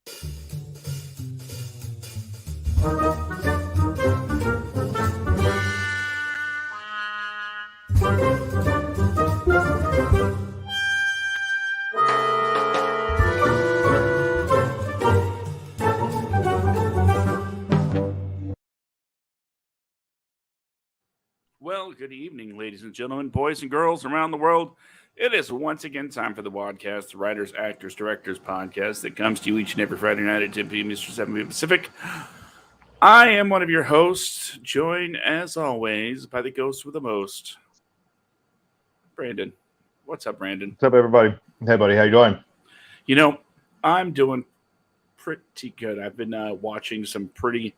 Well, good evening, ladies and gentlemen, boys and girls around the world. It is once again time for the WADcast, the Writers, Actors, Directors podcast that comes to you each and every Friday night at 10 p.m. Eastern, 7 p.m. Pacific. I am one of your hosts, joined as always by the ghost with the most, Brandon. What's up, Brandon? What's up, everybody? Hey, buddy. How you doing? You know, I'm doing pretty good. I've been watching some pretty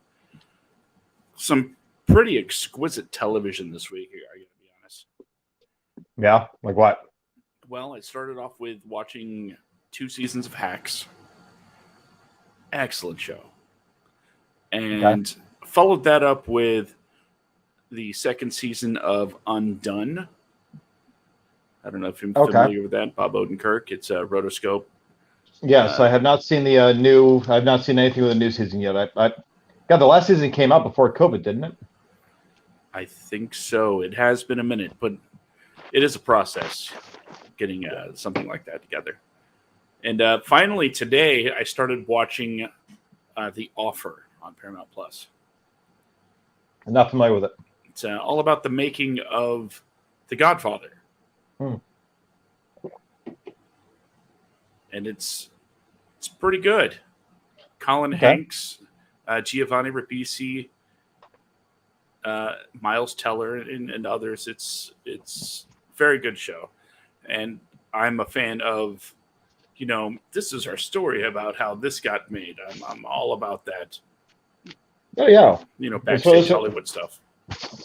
exquisite television this week, I gotta be honest. Yeah? Like what? Well, I started off with watching 2 seasons of Hacks. Excellent show. And followed that up with the 2nd season of Undone. I don't know if you're familiar with that. Bob Odenkirk. It's a rotoscope. Yes, I have not seen the new. I have not seen anything with the new season yet. God, the last season came out before COVID, didn't it? I think so. It has been a minute, but it is a process getting something like that together. And finally today, I started watching The Offer on Paramount Plus. I'm not familiar with it. It's all about the making of The Godfather. And it's pretty good. Colin Hanks, Giovanni Ribisi, Miles Teller, and others. It's very good show, and I'm a fan of. This is our story about how this got made. I'm all about that. Oh yeah, backstage Hollywood stuff.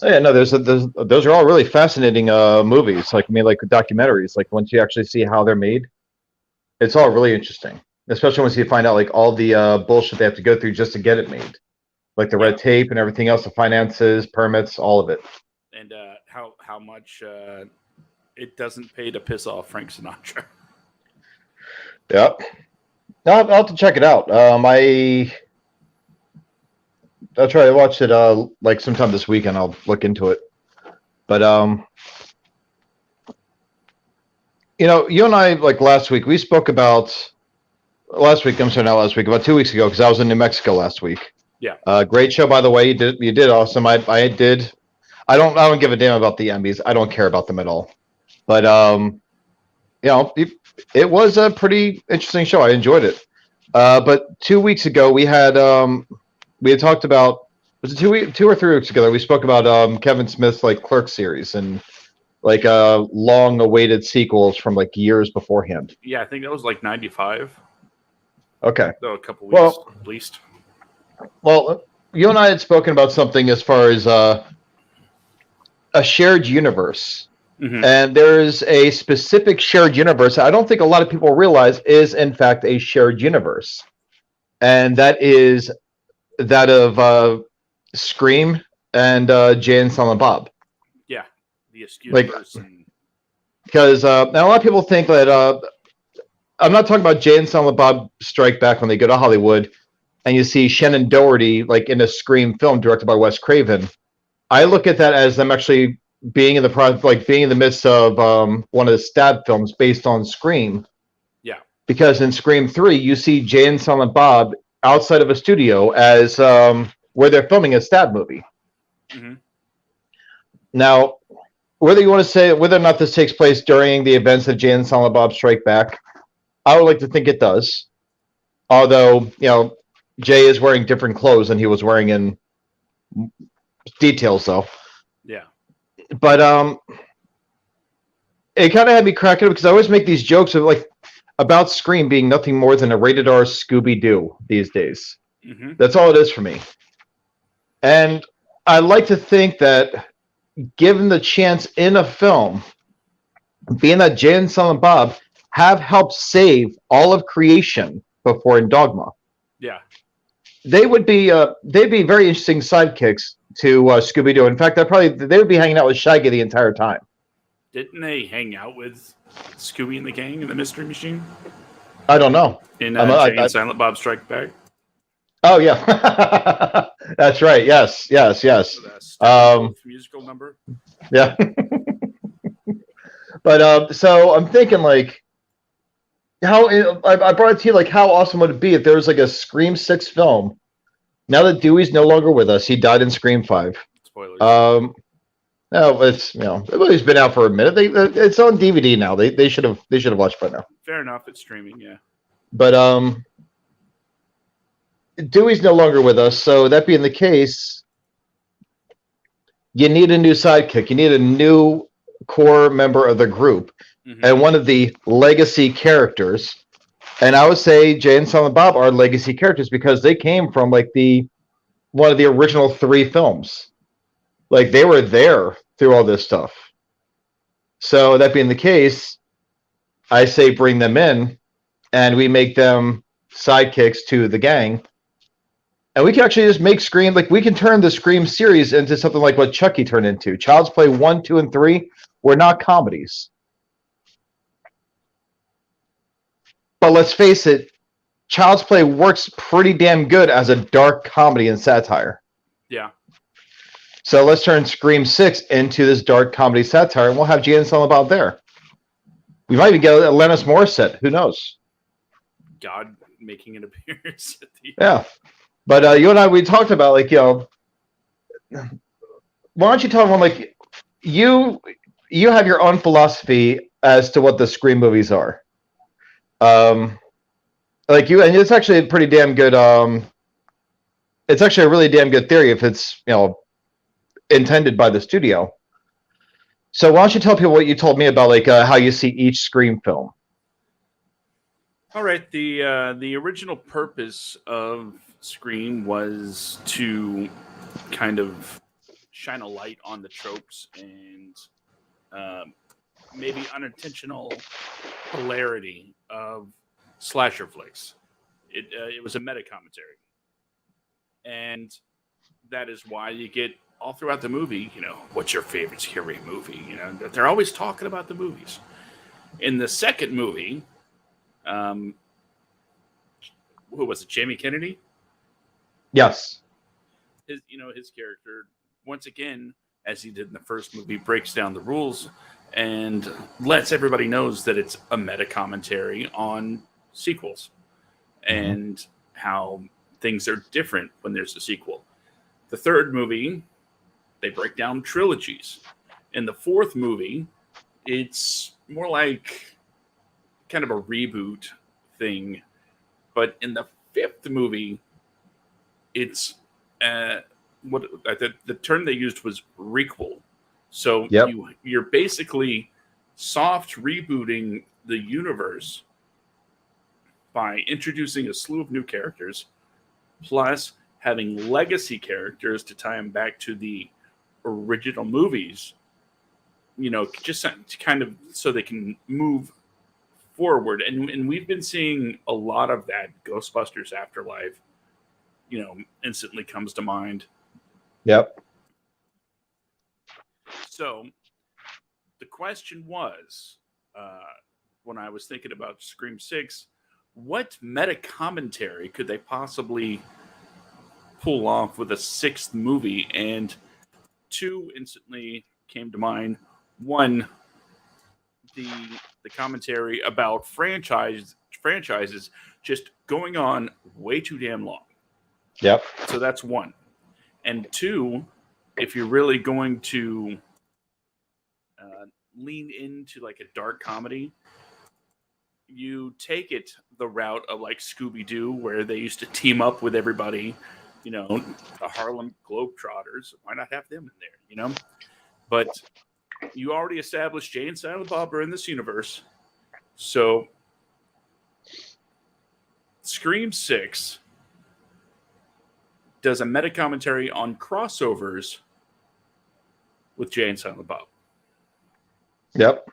Oh, yeah, no, those are all really fascinating movies. Like documentaries. Like once you actually see how they're made, it's all really interesting. Especially once you find out like all the bullshit they have to go through just to get it made, like the red tape and everything else, the finances, permits, all of it. And how much it doesn't pay to piss off Frank Sinatra. Yeah, I'll have to check it out. I'll try to watch it like sometime this weekend. I'll look into it. But you and I like last week we spoke about. About 2 weeks ago, because I was in New Mexico last week. Yeah. Great show, by the way. You did awesome. I don't give a damn about the Emmys. I don't care about them at all. But it was a pretty interesting show. I enjoyed it. But 2 weeks ago we had talked about, was it 2 or 3 weeks ago that we spoke about Kevin Smith's like Clerks series and like long awaited sequels from like years beforehand. Yeah, I think that was like 95. Okay. So a couple weeks at least. Well, you and I had spoken about something as far as a shared universe. Mm-hmm. And there is a specific shared universe I don't think a lot of people realize is, in fact, a shared universe. And that is that of Scream and Jay and Silent Bob. Yeah, the universe. Because now a lot of people think that... I'm not talking about Jay and Silent Bob Strike Back when they go to Hollywood and you see Shannon Doherty like in a Scream film directed by Wes Craven. I look at that as them actually being in the midst of one of the stab films based on Scream. Yeah. Because in Scream 3, you see Jay and Silent Bob outside of a studio as where they're filming a stab movie. Mm-hmm. Now, whether or not this takes place during the events of Jay and Silent Bob Strike Back, I would like to think it does. Although, Jay is wearing different clothes than he was wearing in details, though. Yeah. But it kind of had me cracking up because I always make these jokes of about Scream being nothing more than a rated R Scooby-Doo these days. Mm-hmm. That's all it is for me. And I like to think that given the chance in a film, being that Jay and Silent Bob have helped save all of creation before in Dogma. Yeah. They'd be very interesting sidekicks to Scooby-Doo. In fact, they would be hanging out with Shaggy the entire time. Didn't they hang out with Scooby and the gang in the Mystery Machine? I don't know. In Jay and Silent Bob Strike Back. Oh yeah, that's right. Yes. Steppenwolf musical number. Yeah. But so I'm thinking like, how I brought it to you, like how awesome would it be if there was like a Scream 6 film? Now that Dewey's no longer with us, he died in Scream 5. Spoilers. No, it's he's been out for a minute. It's on DVD now. They should have watched by now. Fair enough. It's streaming, yeah. But Dewey's no longer with us, so that being the case, you need a new sidekick. You need a new core member of the group, and one of the legacy characters. And I would say Jay and Silent Bob are legacy characters because they came from like one of the original 3 films. Like they were there through all this stuff. So that being the case, I say bring them in, and we make them sidekicks to the gang. And we can actually just make Scream, like we can turn the Scream series into something like what Chucky turned into. Child's Play 1, 2, and 3 were not comedies. But let's face it, Child's Play works pretty damn good as a dark comedy and satire. Yeah. So let's turn Scream 6 into this dark comedy satire, and we'll have Jay and Silent Bob there. We might even get Alanis Morissette. Who knows? God making an appearance. Yeah. But you and I, we talked about, like, why don't you tell everyone, like, you have your own philosophy as to what the Scream movies are. Like you, and it's actually a pretty damn good, it's actually a really damn good theory if it's, intended by the studio. So why don't you tell people what you told me about, like, how you see each Scream film? All right. The original purpose of Scream was to kind of shine a light on the tropes and maybe unintentional hilarity of slasher flicks. It was a meta commentary, and that is why you get all throughout the movie, what's your favorite scary movie? They're always talking about the movies. In the second movie, who was it? Jamie Kennedy? Yes. His character, once again, as he did in the first movie, breaks down the rules and lets everybody knows that it's a meta commentary on sequels and how things are different when there's a sequel. The third movie, they break down trilogies. In the fourth movie, it's more like kind of a reboot thing. But in the fifth movie, it's the term they used was requel. So you're basically soft rebooting the universe by introducing a slew of new characters, plus having legacy characters to tie them back to the original movies, just to kind of so they can move forward. And we've been seeing a lot of that. Ghostbusters Afterlife, instantly comes to mind. Yep. So the question was, when I was thinking about Scream 6, what meta commentary could they possibly pull off with a sixth movie? And 2 instantly came to mind. 1, the commentary about franchises just going on way too damn long. Yep. So that's 1. And 2, if you're really going to lean into like a dark comedy, you take it the route of like Scooby-Doo, where they used to team up with everybody, the Harlem Globetrotters. Why not have them in there, But you already established Jay and Silent Bob are in this universe. So Scream 6 does a meta commentary on crossovers with Jay and Silent Bob. Yep.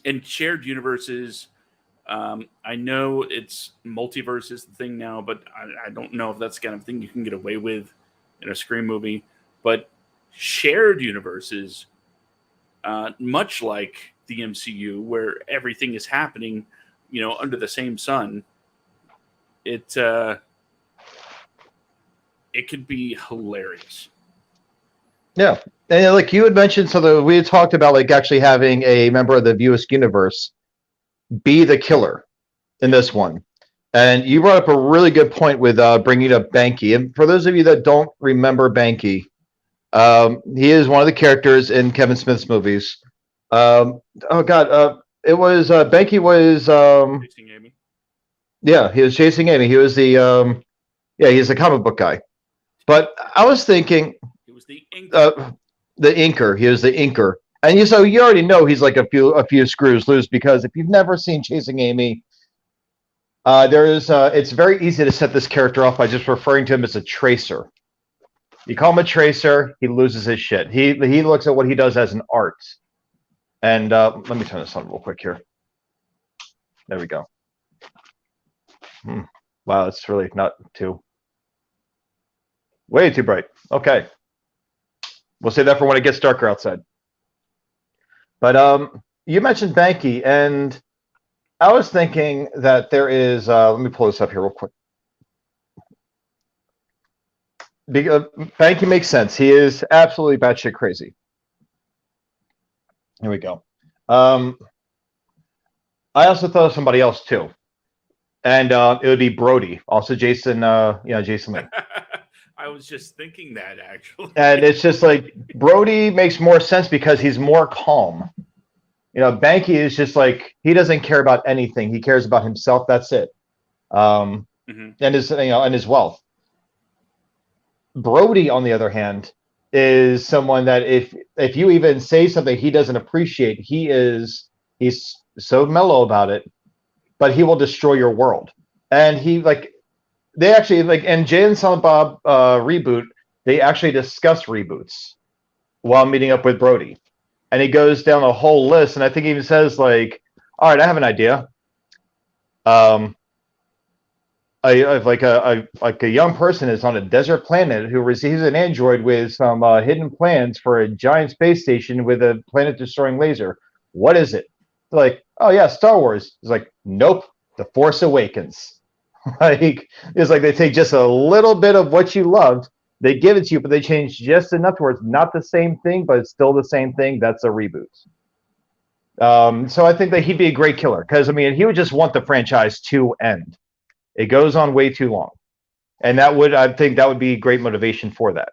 And shared universes. I know it's multiverse is the thing now, but I don't know if that's the kind of thing you can get away with in a Scream movie. But shared universes, much like the MCU, where everything is happening under the same sun, it could be hilarious. Yeah. And like you had mentioned something, we had talked about like actually having a member of the Viewers universe be the killer in this one. And you brought up a really good point with bringing up Banky. And for those of you that don't remember Banky, he is one of the characters in Kevin Smith's movies. Oh God, it was Banky was Chasing Amy. Yeah, he was chasing Amy. He was the he's the comic book guy. But I was thinking, it was the inker. The inker. He was the inker, and you already know he's like a few screws loose, because if you've never seen Chasing Amy, it's very easy to set this character off by just referring to him as a tracer. You call him a tracer, he loses his shit. He looks at what he does as an art. And let me turn this on real quick here. There we go. Wow, it's really not way too bright. Okay. We'll save that for when it gets darker outside. But you mentioned Banky, and I was thinking that there is let me pull this up here real quick. Banky makes sense. He is absolutely batshit crazy. Here we go. I also thought of somebody else too, and it would be Brody, also Jason Lee. I was just thinking that, actually. And it's just like Brody makes more sense because he's more calm. Banky is just like, he doesn't care about anything. He cares about himself. That's it. And his wealth. Brody, on the other hand, is someone that if you even say something he doesn't appreciate, he's so mellow about it, but he will destroy your world. And they actually in Jay and Silent Bob reboot, they actually discuss reboots while meeting up with Brody. And he goes down a whole list, and I think he even says like, all right, I have an idea. A young person is on a desert planet who receives an android with some hidden plans for a giant space station with a planet-destroying laser. What is it? They're like, oh yeah, Star Wars. It's like, nope, The Force Awakens. It's like they take just a little bit of what you loved, they give it to you, but they change just enough to where it's not the same thing, but it's still the same thing. That's a reboot. So I think that he'd be a great killer, because he would just want the franchise to end. It goes on way too long, and I think that would be great motivation for that.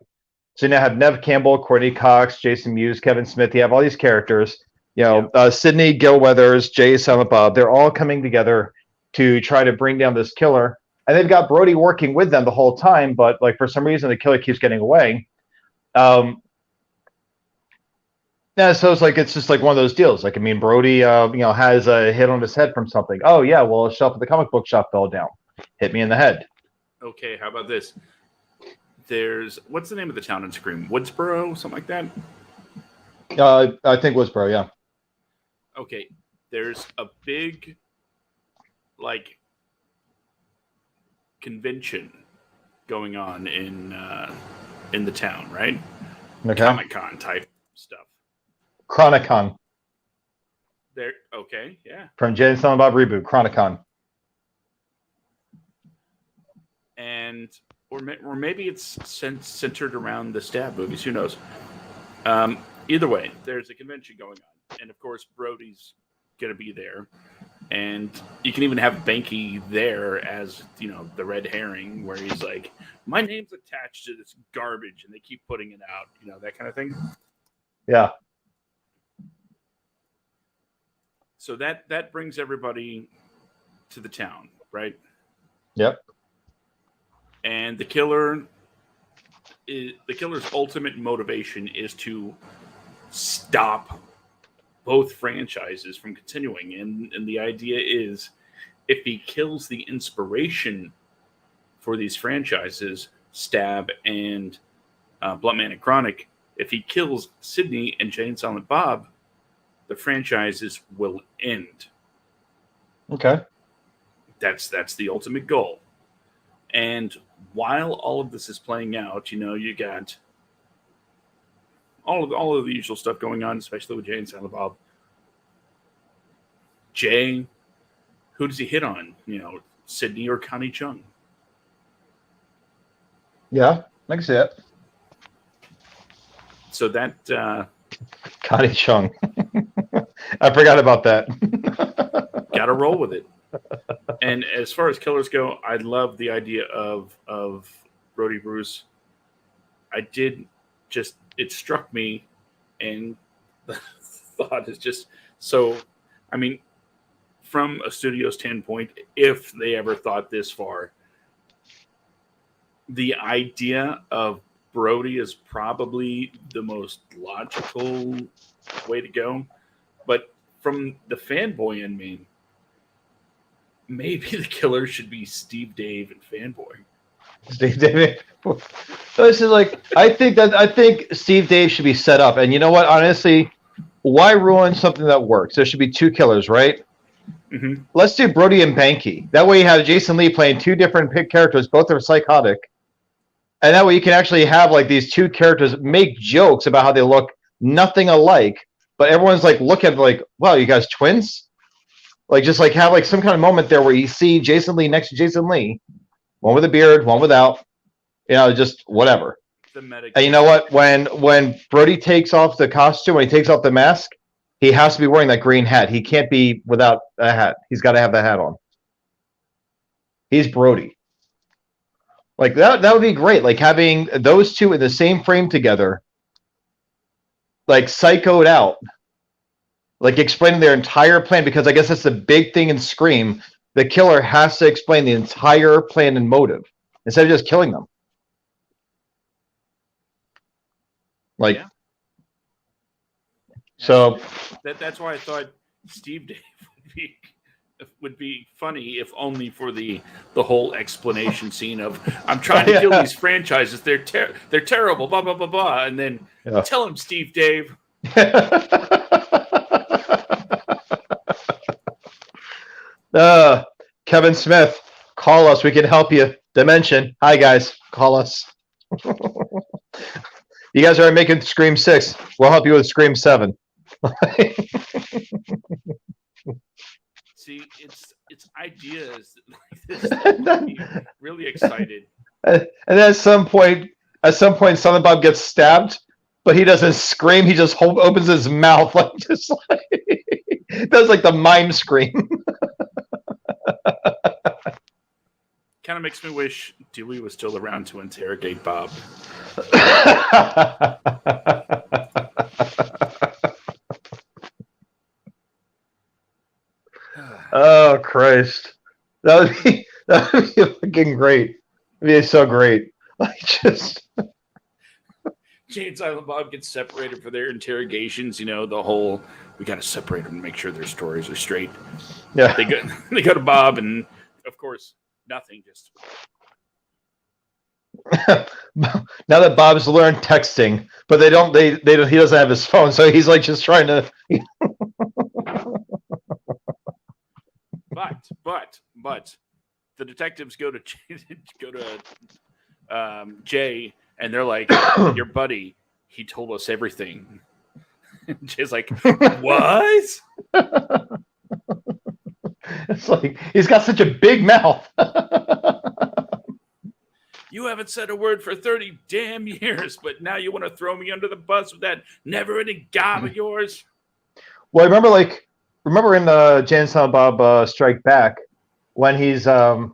So you now have Nev Campbell, Courtney Cox, Jason Mewes, Kevin Smith. You have all these characters. Sidney Gilweathers, Jay, Silent Bob. They're all coming together to try to bring down this killer, and they've got Brody working with them the whole time. But for some reason, the killer keeps getting away. So it's just like one of those deals. Brody, has a hit on his head from something. Oh yeah, well, a shelf at the comic book shop fell down, hit me in the head. Okay, how about this? What's the name of the town in Scream? Woodsboro, something like that. I think Woodsboro, yeah. Okay, there's a big convention going on in the town, right? Okay. Comic-Con type stuff. Chronicon. There. Okay. Yeah. From Jay and Silent Bob reboot, Chronicon. Or maybe it's centered around the Stab movies. Who knows? Either way, there's a convention going on, and of course, Brody's gonna be there, and you can even have Banky there as the red herring, where he's like, "My name's attached to this garbage, and they keep putting it out," that kind of thing. Yeah. So that brings everybody to the town, right? Yep. And the killer's ultimate motivation is to stop both franchises from continuing. And the idea is, if he kills the inspiration for these franchises, Stab and Bluntman and Chronic, if he kills Sidney and Jay and Silent Bob, the franchises will end. Okay. That's the ultimate goal. And while all of this is playing out, you got all of the usual stuff going on, especially with Jay and Silent Bob. Jay who does he hit on? Sydney or Connie Chung? Yeah, I can see it. So that Connie Chung. I forgot about that. got to roll with it. And as far as killers go, I love the idea of Brody Bruce. It struck me, and the thought is just so. I mean, from a studio standpoint, if they ever thought this far, the idea of Brody is probably the most logical way to go. But from the fanboy in me, maybe the killer should be Steve Dave and Fanboy. Steve Dave. This is like I think Steve Dave should be set up. And you know what? Honestly, why ruin something that works? There should be two killers, right? Mm-hmm. Let's do Brody and Banky. That way you have Jason Lee playing two different characters, both are psychotic. And that way you can actually have like these two characters make jokes about how they look nothing alike, but everyone's like look at like, wow, you guys twins? Like just like have like some kind of moment there where you see Jason Lee next to Jason Lee, one with a beard, one without, just whatever. And you know what? When Brody takes off the costume, when he takes off the mask, he has to be wearing that green hat. He can't be without a hat. He's got to have the hat on. He's Brody. Like that would be great. Like having those two in the same frame together, like psychoed out, like explaining their entire plan, because I guess that's the big thing in Scream. The killer has to explain the entire plan and motive instead of just killing them. Like, yeah. So that's why I thought Steve Dave would be funny, if only for the whole explanation scene of I'm trying to kill these franchises. They're terrible, blah blah blah blah, and then tell him, Steve Dave. Kevin Smith, call us. We can help you. Dimension. Hi guys, call us. You guys are making Scream 6. We'll help you with Scream 7. See, it's ideas like this that make me really excited. And then at some point, Silent Bob gets stabbed, but he doesn't scream. He just opens his mouth does like the mime scream. Kind of makes me wish Dewey was still around to interrogate Bob. Oh Christ, that would be fucking great. It'd be so great. Like just Jay and Silent Bob get separated for their interrogations. The whole we got to separate them and make sure their stories are straight. Yeah, they go to Bob, and of course nothing. Just now that Bob's learned texting, but they don't. He doesn't have his phone, so he's like just trying to. But the detectives go to Jay, and they're like, "Your buddy, he told us everything." And Jay's like, "What?" It's like he's got such a big mouth. You haven't said a word for 30 damn years, but now you want to throw me under the bus with that never-ending gob of yours? Well, I remember in Jay and Silent Bob Strike Back when he's doing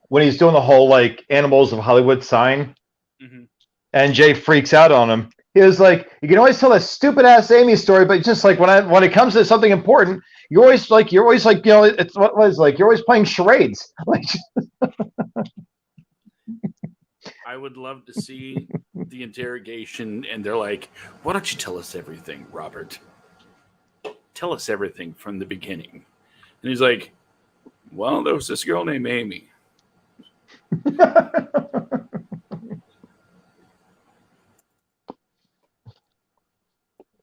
the whole like Animals of Hollywood sign, and Jay freaks out on him. He was like, "You can always tell that stupid ass Amy story, but just like when it comes to something important, you're always like it's what was like you're always playing charades." Like, I would love to see the interrogation, and they're like, "Why don't you tell us everything, Robert? Tell us everything from the beginning." And he's like, "Well, there was this girl named Amy."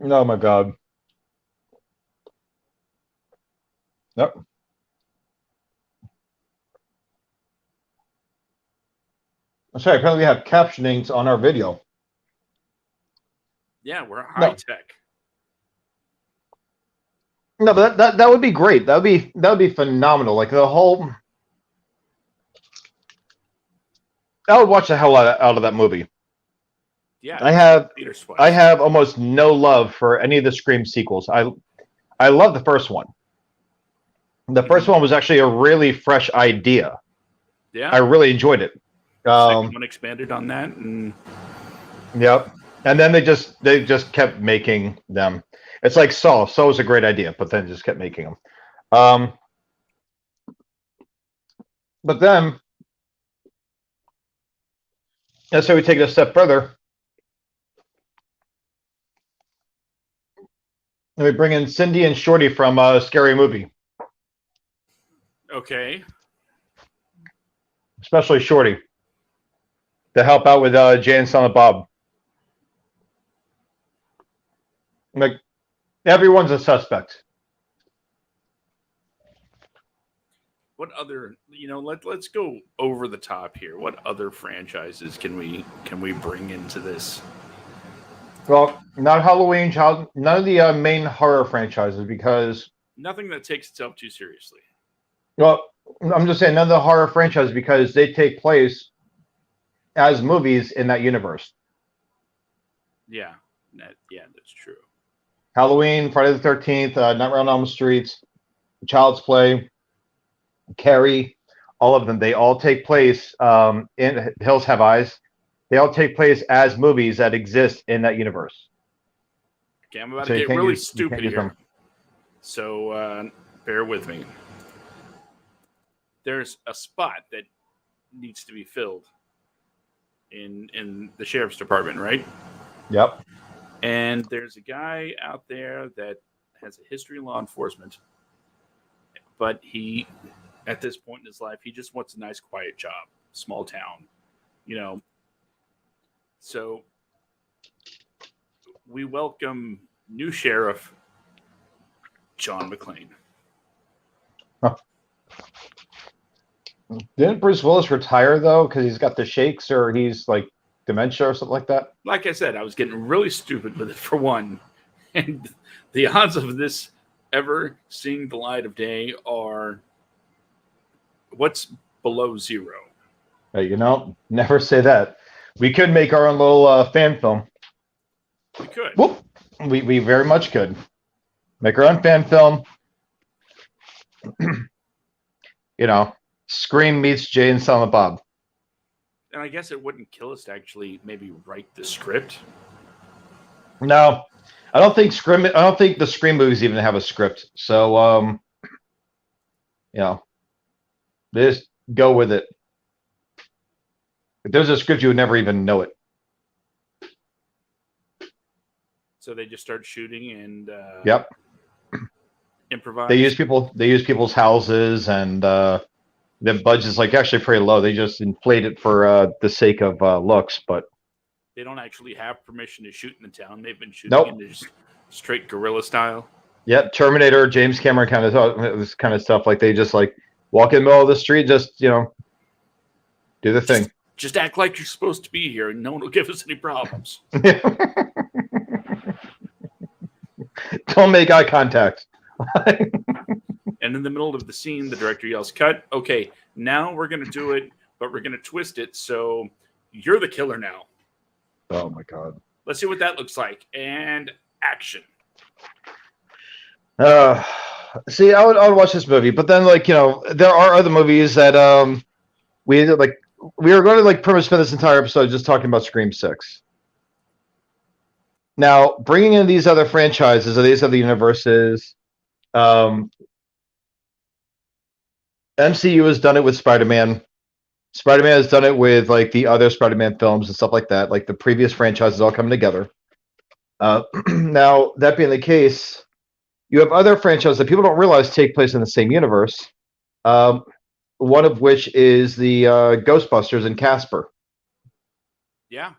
Oh my God. Yep. I'm sorry, apparently we have captionings on our video. Yeah, we're high tech. No, but that would be great. That would be phenomenal. Like the whole, I would watch the hell out of that movie. Yeah, I have theater twice. I have almost no love for any of the Scream sequels. I love the first one. The first one was actually a really fresh idea. Yeah, I really enjoyed it. second one expanded on that, and Yep. And then they just kept making them. It's like Saw. Saw was a great idea, but then just kept making them. But then, let's say we take it a step further. And we bring in Cindy and Shorty from Scary Movie, okay, especially Shorty, to help out with Jay and Silent Bob. Like, everyone's a suspect. what other, let's go over the top here. What other franchises can we bring into this? Well, not Halloween, none of the main horror franchises, because Nothing that takes itself too seriously. well, I'm just saying none of the horror franchises because they take place as movies in that universe. Yeah, that's true. Halloween, Friday the 13th, Nightmare on Elm Street, Child's Play, Carrie, all of them. They all take place in Hills Have Eyes. They all take place as movies that exist in that universe. Okay, I'm about to get really stupid here. Them. So bear with me. There's a spot that needs to be filled in the sheriff's department, right? Yep. And there's a guy out there that has a history in law enforcement, but he, at this point in his life, he just wants a nice, quiet job, small town, So we welcome new sheriff John McClane. Huh. Didn't Bruce Willis retire though because he's got the shakes or he's like dementia or something like that? Like I said, I was getting really stupid with it for one, and the odds of this ever seeing the light of day are what's below zero. Hey, never say that. We could make our own little fan film. We could. Whoop. We very much could make our own fan film. Scream meets Jay and Silent Bob. And I guess it wouldn't kill us to actually maybe write the script. No, I don't think the Scream movies even have a script. So, just go with it. If there's a script, you would never even know it. So they just start shooting and yep, improvise. They use people's houses, and the budget's like actually pretty low. They just inflate it for the sake of looks, but they don't actually have permission to shoot in the town. They've been shooting in just straight guerrilla style. Yep, Terminator, James Cameron kind of this kind of stuff. Like they just like walk in the middle of the street, just do the thing. Just act like you're supposed to be here, and no one will give us any problems. Don't make eye contact. And in the middle of the scene, the director yells, "Cut! Okay, now we're going to do it, but we're going to twist it. So you're the killer now." Oh my god! Let's see what that looks like. And action. See, I would watch this movie, but then there are other movies that we were going to pretty much spend this entire episode just talking about Scream 6. Now, bringing in these other franchises or these other universes, MCU has done it with Spider-Man. Spider-Man has done it with the other Spider-Man films and stuff like that. Like the previous franchises all coming together. Now, that being the case, you have other franchises that people don't realize take place in the same universe. One of which is the Ghostbusters and Casper. Yeah.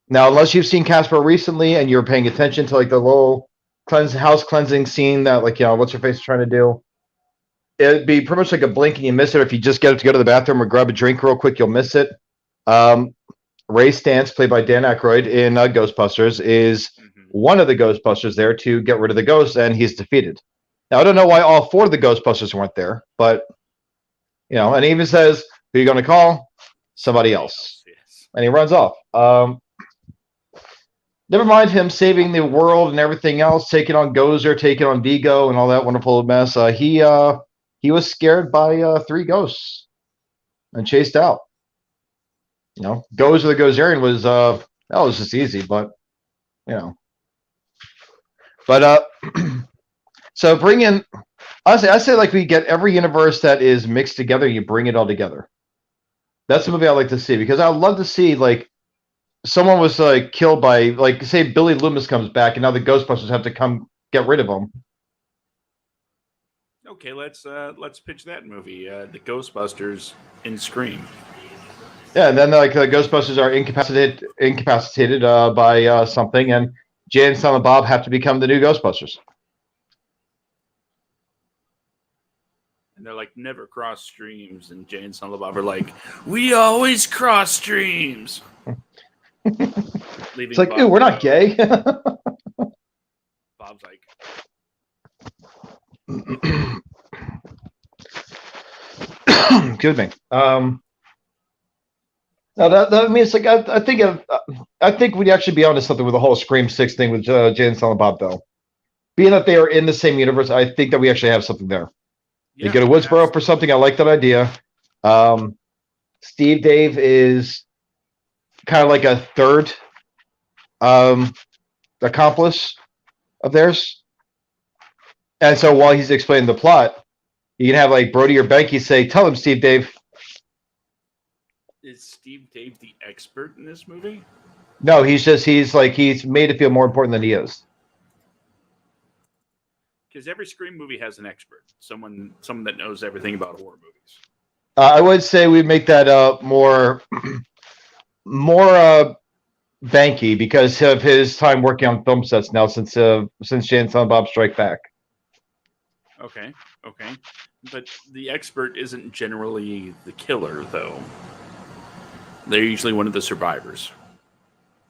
Now, unless you've seen Casper recently and you're paying attention to the little house cleansing scene that what's her face is trying to do, it'd be pretty much like a blink and you miss it. If you just get up to go to the bathroom or grab a drink real quick, you'll miss it. Ray Stantz, played by Dan Aykroyd in Ghostbusters, is one of the Ghostbusters there to get rid of the ghost, and he's defeated. Now, I don't know why all 4 of the Ghostbusters weren't there, but, and he even says, who are you going to call? Somebody else. Yes. And he runs off. Never mind him saving the world and everything else, taking on Gozer, taking on Vigo, and all that wonderful mess. He was scared by 3 ghosts and chased out. Gozer the Gozerian was that was just easy, but But so bring in. I say like we get every universe that is mixed together. You bring it all together. That's the movie I like to see because I would love to see like someone was killed by like say Billy Loomis comes back and now the Ghostbusters have to come get rid of him. Okay, let's pitch that movie, the Ghostbusters in Scream. Yeah, and then like the Ghostbusters are incapacitated by something, and Jay and Silent Bob have to become the new Ghostbusters. And they're like, never cross streams. And Jay and Silent Bob are like, we always cross streams. It's like, ooh, we're not gay. Bob's like, excuse me. No, that means like I think we'd actually be onto something with the whole Scream 6 thing with Jay and Silent Bob, though. Being that they are in the same universe, I think that we actually have something there. Yeah, you go to Woodsboro for something. I like that idea. Steve Dave is kind of like a third accomplice of theirs. And so while he's explaining the plot, you can have like Brody or Banky say, tell him, Steve Dave. Is Steve Dave the expert in this movie? No, he's made it feel more important than he is. Because every Scream movie has an expert, someone that knows everything about horror movies. I would say we'd make that more Banky because of his time working on film sets now since Jay and Silent Bob Strike Back. Okay, but the expert isn't generally the killer, though. They're usually one of the survivors.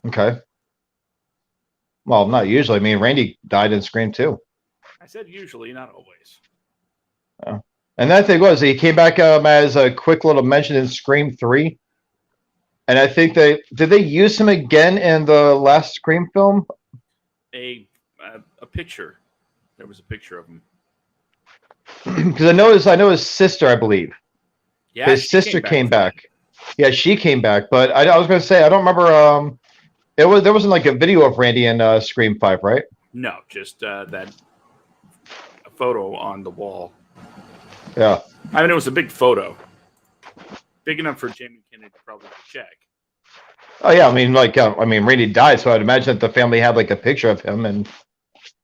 Okay. Well, not usually. I mean, Randy died in Scream 2. I said usually, not always. Oh. And that thing was, he came back as a quick little mention in Scream 3. And I think did they use him again in the last Scream film? A picture. There was a picture of him. Because I know his sister, I believe. Yeah, his sister came back. Yeah, she came back, but I was going to say I don't remember. There wasn't like a video of Randy in Scream 5, right? No, just that photo on the wall. Yeah, I mean it was a big photo, big enough for Jamie Kennedy to probably check. Oh yeah, I mean Randy died, so I'd imagine that the family had like a picture of him, and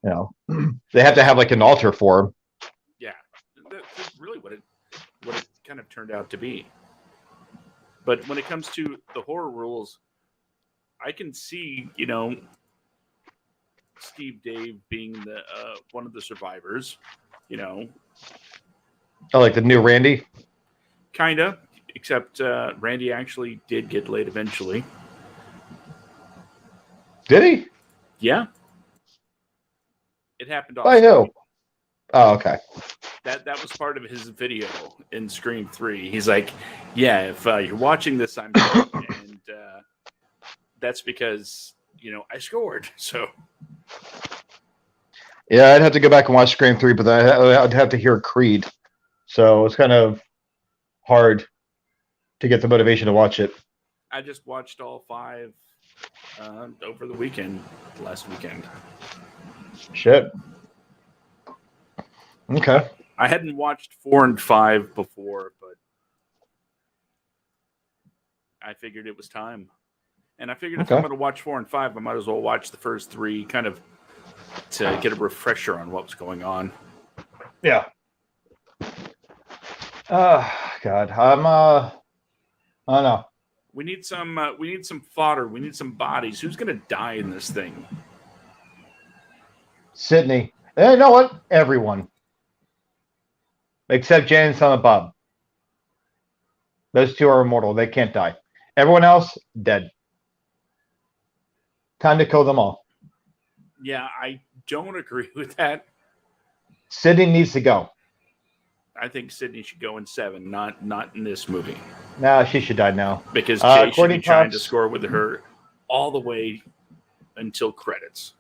they have to have like an altar for him. Yeah, that's really what it kind of turned out to be. But when it comes to the horror rules, I can see, Steve Dave being the one of the survivors, Oh, like the new Randy? Kinda, except Randy actually did get laid eventually. Did he? Yeah. It happened By who? Oh, okay. That was part of his video in Scream 3. He's like, yeah, if you're watching this, I'm dead. And that's because, I scored. So. Yeah, I'd have to go back and watch Scream 3, but I'd have to hear Creed. So it's kind of hard to get the motivation to watch it. I just watched all 5 over the last weekend. Shit. Okay. I hadn't watched 4 and 5 before, but I figured it was time. And I figured if I'm going to watch 4 and 5, I might as well watch the first 3 kind of to get a refresher on what was going on. Yeah. God. I don't know. We need some fodder. We need some bodies. Who's going to die in this thing? Sydney. Hey, you know what? Everyone. Except Jan and Silent Bob. Those 2 are immortal. They can't die. Everyone else, dead. Time to kill them all. Yeah, I don't agree with that. Sydney needs to go. I think Sydney should go in 7, not in this movie. Nah, she should die now. Because Jay should Courtney be trying Cox, to score with her all the way until credits.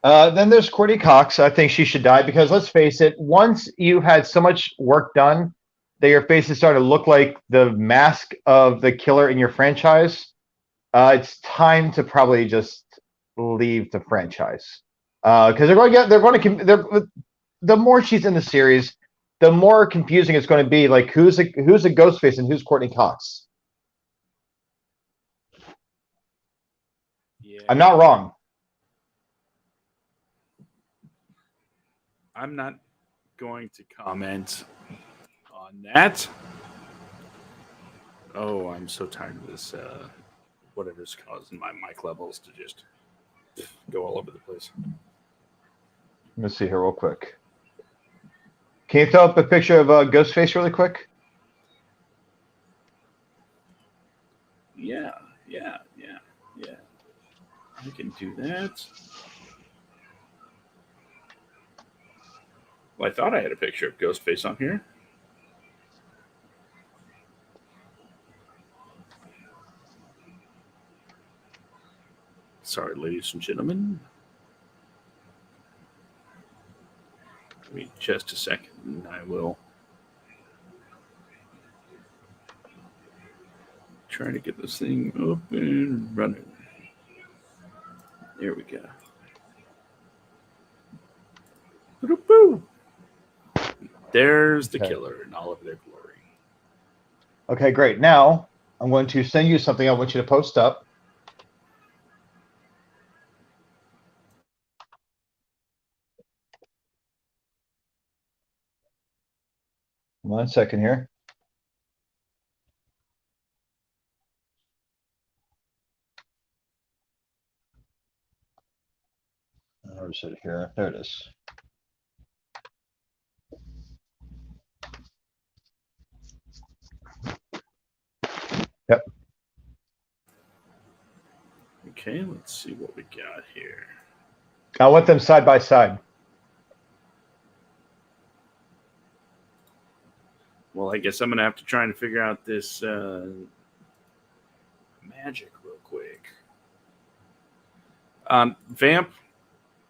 Then there's Courtney Cox. I think she should die because let's face it, once you've had so much work done that your face is starting to look like the mask of the killer in your franchise, it's time to probably just leave the franchise. Because the more she's in the series, the more confusing it's going to be. Like who's a Ghostface and who's Courtney Cox? Yeah. I'm not wrong. I'm not going to comment on that. Oh, I'm so tired of this. Whatever's causing my mic levels to just go all over the place. Let me see here real quick. Can you throw up a picture of Ghostface really quick? Yeah. I can do that. Well, I thought I had a picture of Ghostface on here. Sorry, ladies and gentlemen. Give me just a second, and I will try to get this thing up and running. There we go. Boo-boo. There's the killer in all of their glory. Okay, great. Now I'm going to send you something I want you to post up. One second here. Where is it here? There it is. Yep. Okay, let's see what we got here. I want them side by side. Well, I guess I'm going to have to try and figure out this magic real quick. Vamp,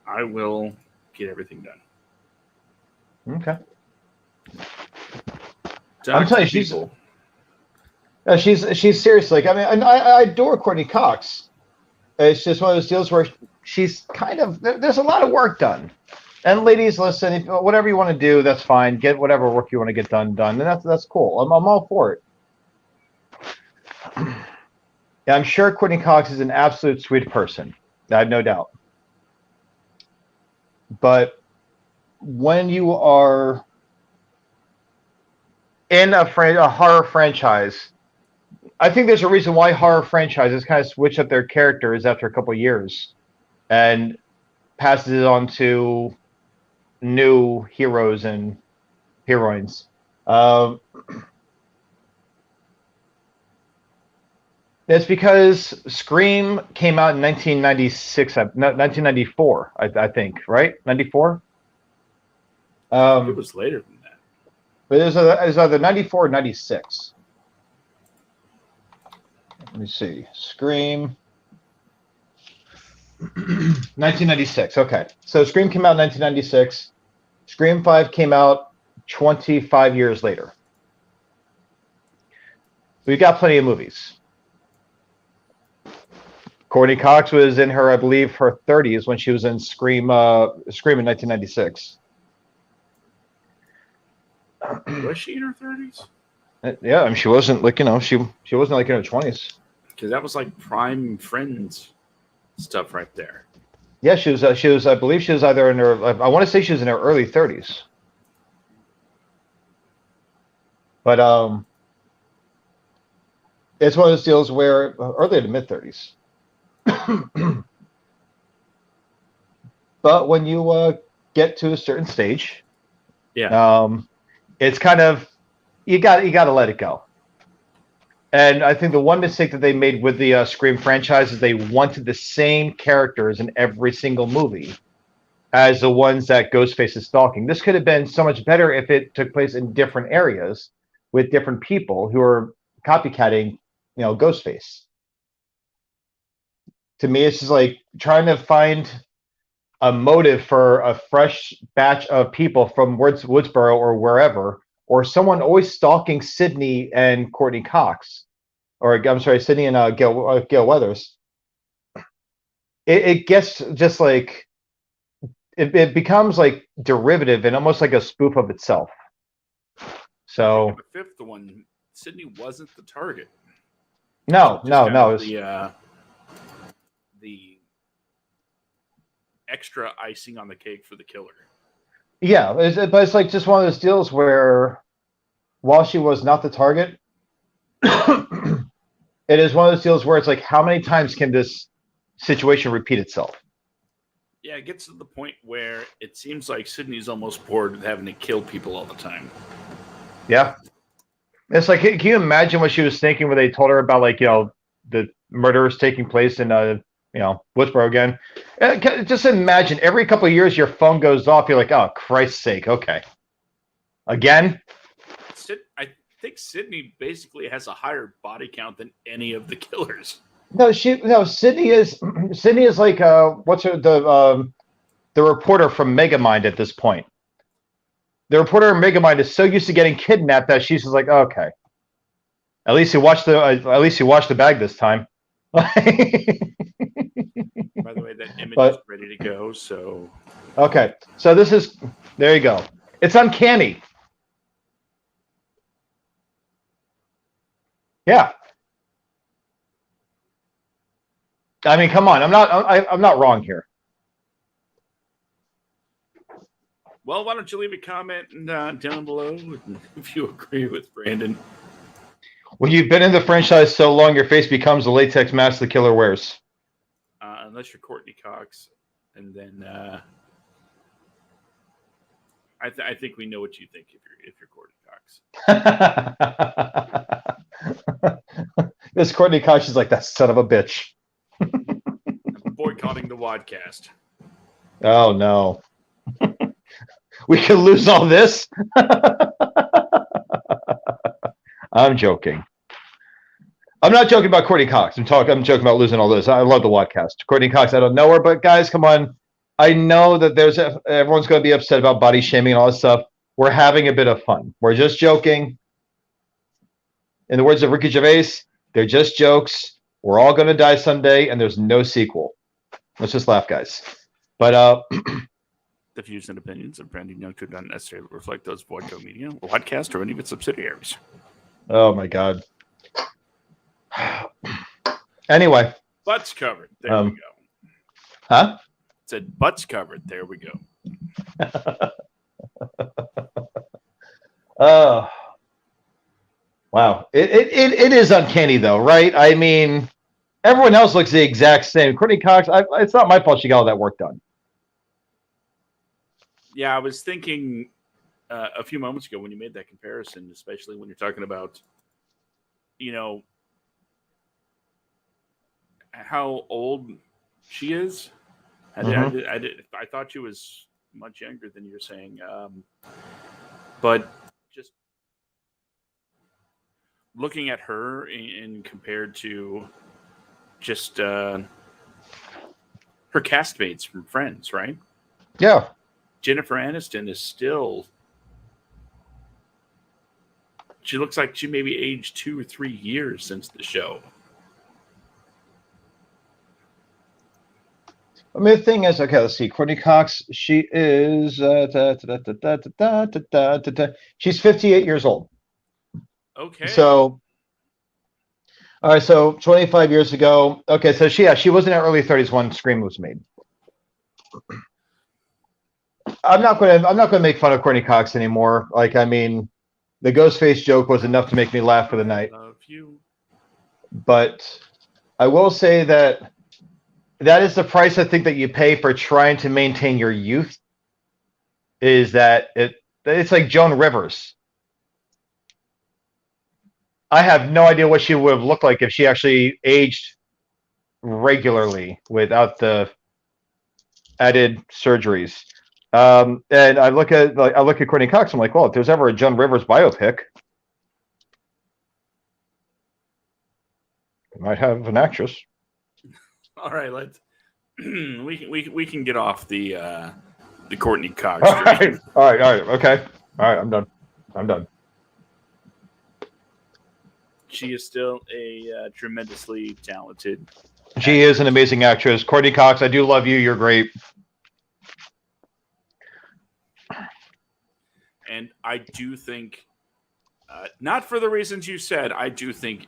I will get everything done. Okay. I'm telling you, she's seriously like, I mean, I adore Courtney Cox. It's just one of those deals where she's kind of there's a lot of work done. And ladies, listen, if, whatever you want to do, that's fine. Get whatever work you want to get done, and that's cool. I'm all for it. Yeah, I'm sure Courtney Cox is an absolute sweet person. I have no doubt. But when you are in a horror franchise, I think there's a reason why horror franchises kind of switch up their characters after a couple of years and passes it on to new heroes and heroines. It's because Scream came out in 1994, I think, right? 94? It was later than that. But it was either 94 or 96. Let me see. Scream. 1996. Okay. So Scream came out in 1996. Scream 5 came out 25 years later. We've got plenty of movies. Courtney Cox was in her, I believe, her 30s when she was in Scream in 1996. Was she in her 30s? Yeah, I mean, she wasn't like, she wasn't like in her 20s. Because that was like prime Friends stuff right there. Yeah, she was. I believe she was either in her. I want to say she was in her early 30s. But it's one of those deals where early to mid 30s. But when you get to a certain stage, it's kind of you got to let it go. And I think the one mistake that they made with the Scream franchise is they wanted the same characters in every single movie. as the ones that Ghostface is stalking. This could have been so much better if it took place in different areas with different people who are copycatting, Ghostface. To me, it's just like trying to find a motive for a fresh batch of people from Woodsboro or wherever, or someone always stalking Sydney and Courtney Cox, or I'm sorry, Sydney and Gail Weathers. It gets just like it becomes like derivative and almost like a spoof of itself. So the fifth one, Sydney wasn't the target. No. The extra icing on the cake for the killer. Yeah, but it's like just one of those deals where, while she was not the target, it is one of those deals where it's like, how many times can this situation repeat itself? Yeah, it gets to the point where it seems like Sydney's almost bored with having to kill people all the time. Yeah. It's like, can you imagine what she was thinking when they told her about, like, the murders taking place in, Woodsboro again? Just imagine every couple of years your phone goes off. You're like, oh, Christ's sake. Okay. Again? I think Sydney basically has a higher body count than any of the killers. No, Sydney is like, what's her, the reporter from Megamind at this point. The reporter in Megamind is so used to getting kidnapped that she's just like, oh, okay. At least you watched the bag this time. By the way, that image is ready to go. So okay, so there you go. It's uncanny. Yeah. I mean, come on. I'm not wrong here. Well, why don't you leave a comment down below if you agree with Brandon? When you've been in the franchise so long, your face becomes the latex mask the killer wears. Unless you're Courtney Cox, and then I think we know what you think if you're Courtney Cox. This Courtney Cox is like, that son of a bitch. I'm boycotting the WADcast. Oh no. We could lose all this. I'm joking. I'm not joking about Courtney Cox. I'm joking about losing all this. I love the WADcast. Courtney Cox, I don't know her, but guys, come on. I know that everyone's going to be upset about body shaming and all this stuff. We're having a bit of fun. We're just joking. In the words of Ricky Gervais, they're just jokes. We're all going to die someday, and there's no sequel. Let's just laugh, guys. But the views and opinions of Brandon Young do not necessarily reflect those of Voidco Media, WADcast, or any of its subsidiaries. Oh my God. Anyway. Butts covered. There we go. Huh? It said butts covered. There we go. Oh. Wow. It is uncanny though, right? I mean, everyone else looks the exact same. Courtney Cox, it's not my fault she got all that work done. Yeah, I was thinking a few moments ago when you made that comparison, especially when you're talking about, how old she is. I thought she was much younger than you're saying, but just looking at her and compared to just her castmates from Friends, right? Yeah. Jennifer Aniston is still. She looks like she maybe aged 2 or 3 years since the show. I mean, the thing is, okay, let's see. Courtney Cox, she is she's 58 years old. Okay. So, all right, so 25 years ago. Okay, so she was in her early 30s when Scream was made. I'm not gonna make fun of Courtney Cox anymore. Like, I mean, the Ghostface joke was enough to make me laugh for the night. Love you. But I will say that is the price I think that you pay for trying to maintain your youth. Is that it's like Joan Rivers. I have no idea what she would have looked like if she actually aged regularly without the added surgeries. And I look at Courtney Cox. I'm like, well, if there's ever a Joan Rivers biopic, we might have an actress. All right, let's we can get off the Courtney Cox. All right, okay, all right. I'm done. She is still a tremendously talented. She is an amazing actress. Courtney Cox, I do love you. You're great. And I do think, not for the reasons you said, I do think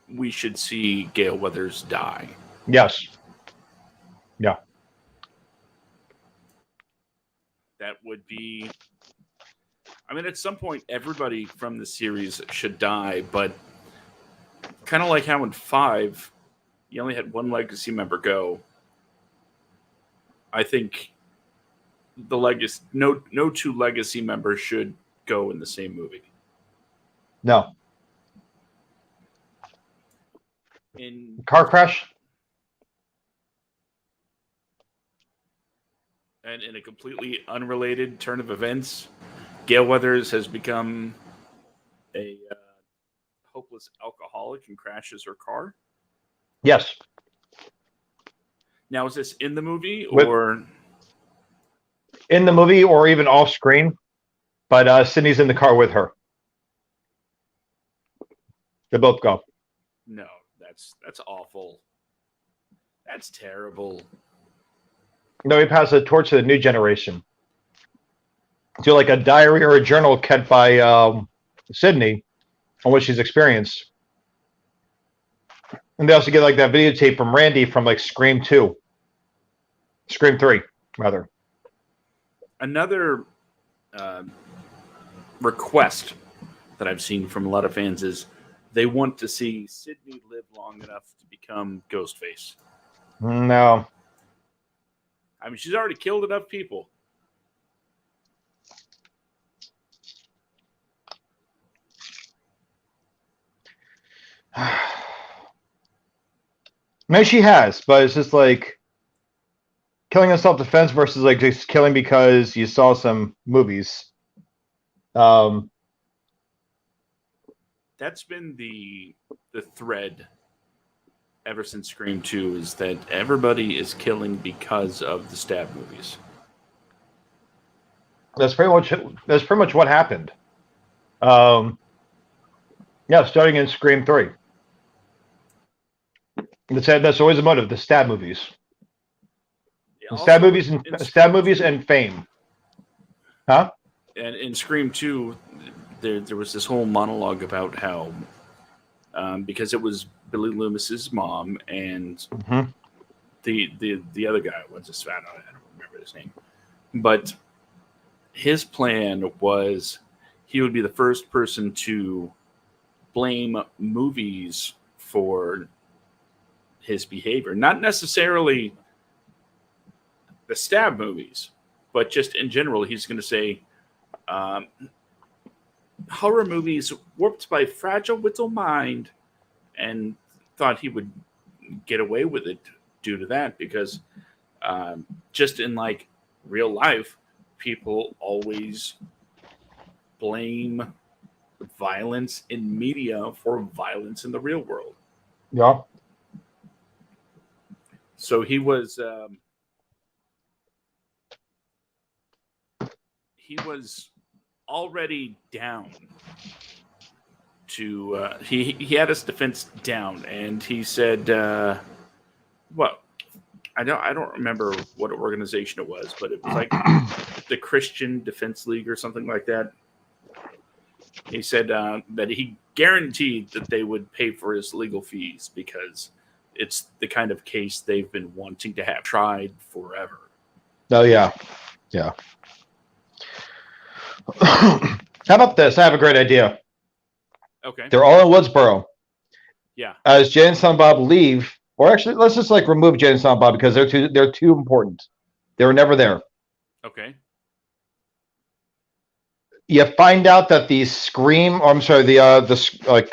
we should see Gale Weathers die. Yes. Yeah. That would be... I mean, at some point, everybody from the series should die, but kind of like how in 5, you only had one legacy member go. I think the legacy, no two legacy members should go in the same movie. No. In car crash. And in a completely unrelated turn of events, Gale Weathers has become a hopeless alcoholic and crashes her car. Yes. Now, is this in the movie or in the movie, or even off screen? But Sydney's in the car with her. They both go. No, that's awful. That's terrible. No, he passes a torch to the new generation. To like a diary or a journal kept by Sydney on what she's experienced. And they also get like that videotape from Randy from like Scream 2. Scream 3, rather. Another request that I've seen from a lot of fans is they want to see Sydney live long enough to become Ghostface. No. I mean, she's already killed enough people. Maybe she has, but it's just like killing in self-defense versus like just killing because you saw some movies. That's been the thread ever since Scream 2 is that everybody is killing because of the stab movies. That's pretty much what happened. Yeah, starting in Scream 3. That's always the motive, the stab movies. Yeah, stab movies and Fame. Huh? And in Scream 2, there was this whole monologue about how because it was Billy Loomis's mom and the other guy was just fat on it. I don't remember his name. But his plan was he would be the first person to blame movies for his behavior. Not necessarily the stab movies, but just in general, he's going to say horror movies warped by fragile little mind, and thought he would get away with it due to that because just in like real life, people always blame violence in media for violence in the real world. Yeah. So he was already down to he had his defense down, and he said well, I don't remember what organization it was, but it was like the Christian Defense League or something like that. He said that he guaranteed that they would pay for his legal fees because it's the kind of case they've been wanting to have tried forever. Oh, yeah. Yeah. How about this? I have a great idea. Okay. They're all in Woodsboro. Yeah. As Jay and Silent Bob leave, or actually, let's just like remove Jay and Silent Bob because they're too important. They were never there. Okay. You find out that the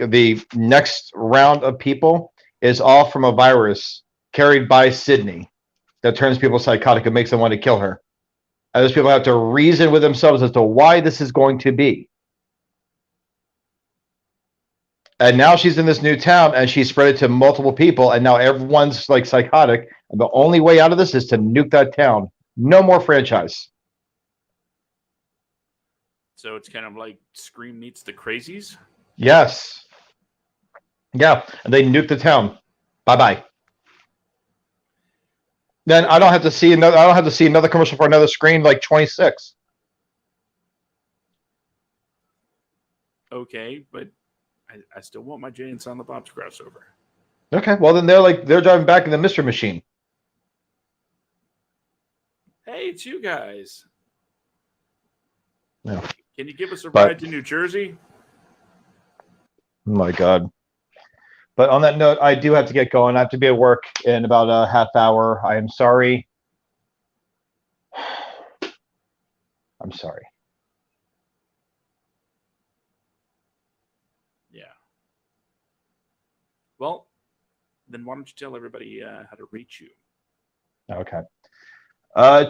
the next round of people is all from a virus carried by Sydney. that turns people psychotic and makes them want to kill her. And those people have to reason with themselves as to why this is going to be. And now she's in this new town and she spread it to multiple people. And now everyone's like psychotic. And the only way out of this is to nuke that town. No more franchise. So it's kind of like Scream meets the Crazies? Yes. Yeah. And they nuke the town. Bye-bye. Then I don't have to see another commercial for another Scream like 26. Okay, but I still want my Jay and Silent Bob's crossover. Okay, well then they're driving back in the Mystery Machine. Hey, it's you guys. Yeah. Can you give us a ride to New Jersey? Oh my God. But on that note, I do have to get going. I have to be at work in about a half hour. I am sorry. I'm sorry. Yeah. Well, then why don't you tell everybody how to reach you? Okay.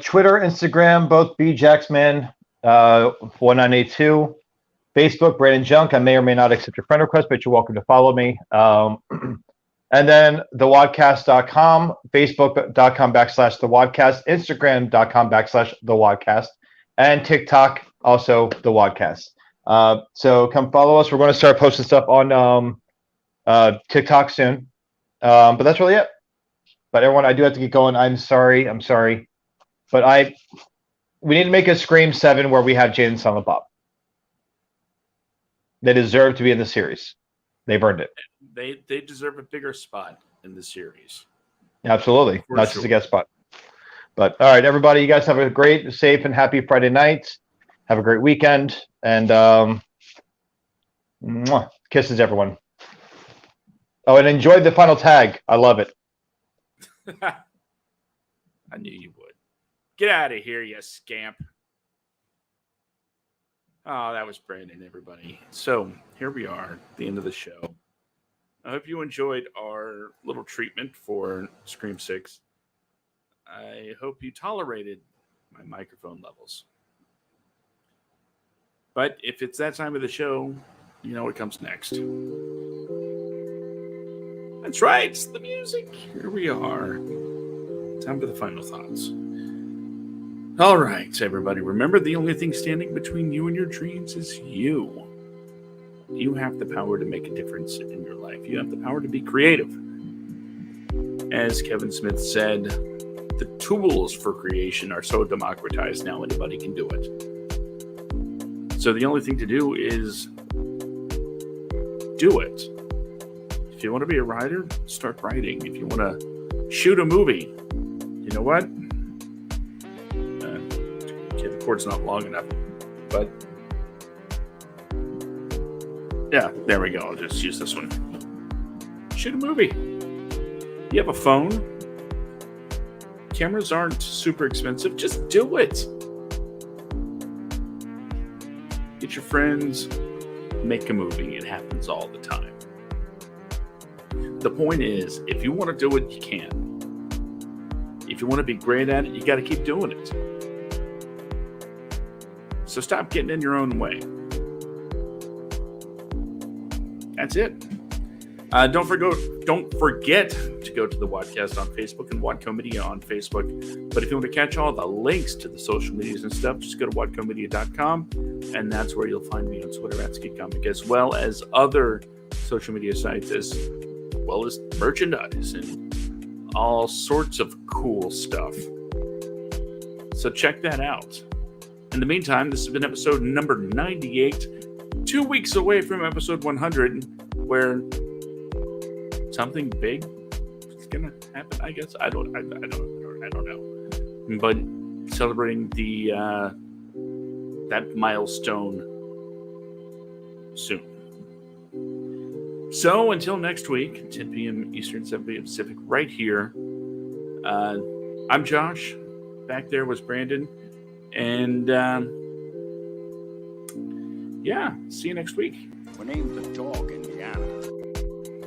Twitter, Instagram, both bjacksman 1982. Facebook, Brandon Junk. I may or may not accept your friend request, but you're welcome to follow me. And then thewadcast.com, facebook.com/thewadcast, instagram.com/thewadcast, and TikTok, also the Wadcast. So come follow us. We're going to start posting stuff on TikTok soon. But that's really it. But everyone, I do have to get going. I'm sorry. But we need to make a Scream 7 where we have Jay and Silent Bob. They deserve to be in the series. They've earned it. They deserve a bigger spot in the series. Absolutely. Not just a guest spot. But all right, everybody, you guys have a great, safe, and happy Friday night. Have a great weekend. And kisses, everyone. Oh, and enjoy the final tag. I love it. I knew you would. Get out of here, you scamp. Oh, that was Brandon, everybody. So here we are at the end of the show. I hope you enjoyed our little treatment for Scream 6. I hope you tolerated my microphone levels. But if it's that time of the show, you know what comes next. That's right, it's the music. Here we are. Time for the final thoughts. All right, everybody. Remember, the only thing standing between you and your dreams is you. You have the power to make a difference in your life. You have the power to be creative. As Kevin Smith said, the tools for creation are so democratized now, anybody can do it. So the only thing to do is do it. If you want to be a writer, start writing. If you want to shoot a movie, you know what? The cord's not long enough, but yeah, there we go. I'll just use this one. Shoot a movie. You have a phone. Cameras aren't super expensive. Just do it. Get your friends. Make a movie. It happens all the time. The point is, if you want to do it, you can. If you want to be great at it, you got to keep doing it. So stop getting in your own way. That's it. Don't forget to go to the WADcast on Facebook and Wadco Media on Facebook. But if you want to catch all the links to the social medias and stuff, just go to wadcomedia.com, and that's where you'll find me on Twitter at SkidComic, as well as other social media sites, as well as merchandise and all sorts of cool stuff. So check that out. In the meantime, this has been episode number 98, 2 weeks away from episode 100, where something big is gonna happen. I guess I don't know. But celebrating the that milestone soon. So until next week, 10 p.m. Eastern, 7 p.m. Pacific, right here. I'm Josh. Back there was Brandon. And yeah, see you next week. We named the dog Indiana.